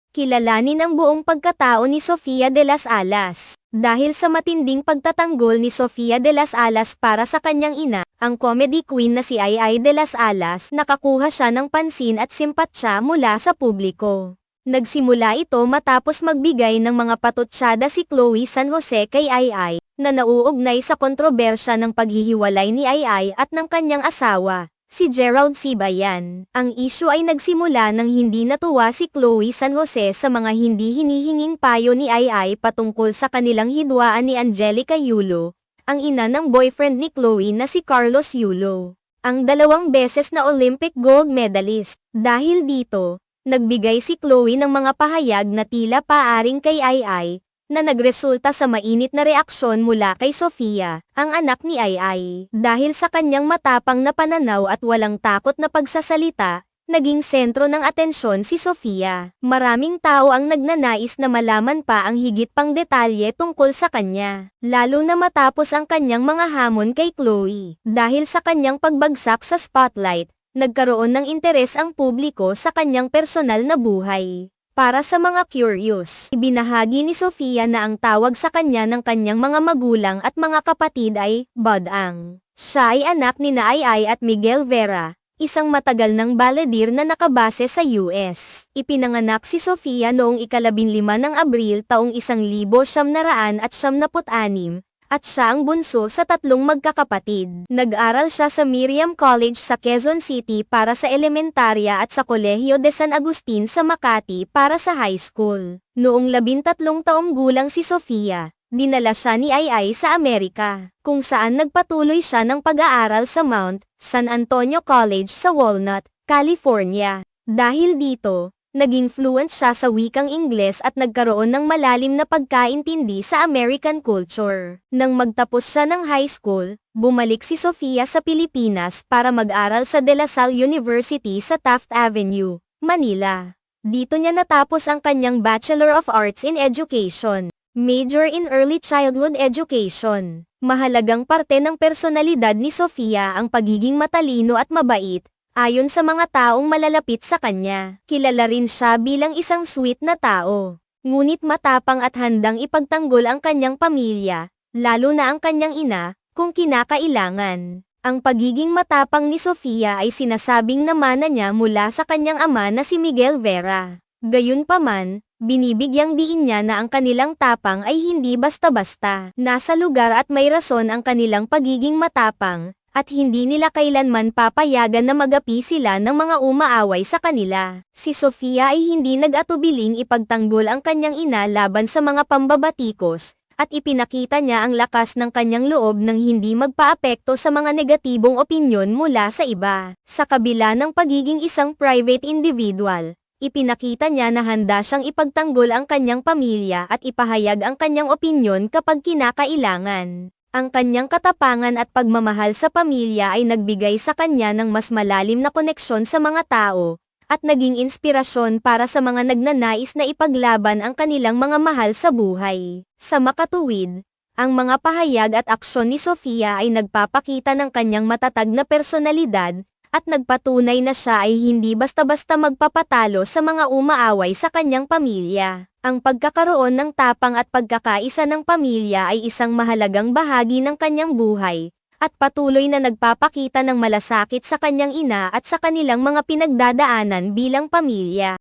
Kilalanin ang buong pagkatao ni Sofia de las Alas. Dahil sa matinding pagtatanggol ni Sofia de las Alas para sa kanyang ina, ang comedy queen na si Ai de las Alas, nakakuha siya ng pansin at simpatsya mula sa publiko. Nagsimula ito matapos magbigay ng mga patutsyada si Chloe San Jose kay Ai, na nauugnay sa kontrobersya ng paghihiwalay ni Ai at ng kanyang asawa, si Gerald Sibayan. Ang issue ay nagsimula nang hindi natuwa si Chloe San Jose sa mga hindi hinihinging payo ni Ai patungkol sa kanilang hidwaan ni Angelica Yulo, ang ina ng boyfriend ni Chloe na si Carlos Yulo, ang 2 beses na Olympic gold medalist. Dahil dito, nagbigay si Chloe ng mga pahayag na tila paaring kay Ai, na nagresulta sa mainit na reaksyon mula kay Sofia, ang anak ni Ai. Dahil sa kanyang matapang na pananaw at walang takot na pagsasalita, naging sentro ng atensyon si Sofia. Maraming tao ang nagnanais na malaman pa ang higit pang detalye tungkol sa kanya, lalo na matapos ang kanyang mga hamon kay Chloe. Dahil sa kanyang pagbagsak sa spotlight, nagkaroon ng interes ang publiko sa kanyang personal na buhay. Para sa mga curious, ibinahagi ni Sofia na ang tawag sa kanya ng kanyang mga magulang at mga kapatid ay Badang. Siya ay anak ni Ai at Miguel Vera, isang matagal ng balladeer na nakabase sa US. Ipinanganak si Sofia noong 15 ng Abril taong 1976, at siya ang bunso sa 3 magkakapatid. Nag-aral siya sa Miriam College sa Quezon City para sa elementarya at sa Kolehiyo de San Agustin sa Makati para sa high school. Noong 13 taong gulang si Sofia, dinala siya ni Ai sa Amerika, kung saan nagpatuloy siya ng pag-aaral sa Mount San Antonio College sa Walnut, California. Dahil dito, naging fluent siya sa wikang Ingles at nagkaroon ng malalim na pagkaintindi sa American culture. Nang magtapos siya ng high school, bumalik si Sofia sa Pilipinas para mag-aral sa De La Salle University sa Taft Avenue, Manila. Dito niya natapos ang kanyang Bachelor of Arts in Education, major in Early Childhood Education. Mahalagang parte ng personalidad ni Sofia ang pagiging matalino at mabait, ayon sa mga taong malalapit sa kanya. Kilala rin siya bilang isang sweet na tao, ngunit matapang at handang ipagtanggol ang kanyang pamilya, lalo na ang kanyang ina, kung kinakailangan. Ang pagiging matapang ni Sofia ay sinasabing namana niya mula sa kanyang ama na si Miguel Vera. Gayunpaman, binibigyang diin niya na ang kanilang tapang ay hindi basta-basta. Nasa lugar at may rason ang kanilang pagiging matapang, at hindi nila kailanman papayagan na magapi sila ng mga umaaway sa kanila. Si Sofia ay hindi nag-atubiling ipagtanggol ang kanyang ina laban sa mga pambabatikos, at ipinakita niya ang lakas ng kanyang loob nang hindi magpaapekto sa mga negatibong opinyon mula sa iba. Sa kabila ng pagiging isang private individual, ipinakita niya na handa siyang ipagtanggol ang kanyang pamilya at ipahayag ang kanyang opinyon kapag kinakailangan. Ang kanyang katapangan at pagmamahal sa pamilya ay nagbigay sa kanya ng mas malalim na koneksyon sa mga tao, at naging inspirasyon para sa mga nagnanais na ipaglaban ang kanilang mga mahal sa buhay. Sa makatuwid, ang mga pahayag at aksyon ni Sofia ay nagpapakita ng kanyang matatag na personalidad, at nagpatunay na siya ay hindi basta-basta magpapatalo sa mga umaaway sa kanyang pamilya. Ang pagkakaroon ng tapang at pagkakaisa ng pamilya ay isang mahalagang bahagi ng kanyang buhay, at patuloy na nagpapakita ng malasakit sa kanyang ina at sa kanilang mga pinagdadaanan bilang pamilya.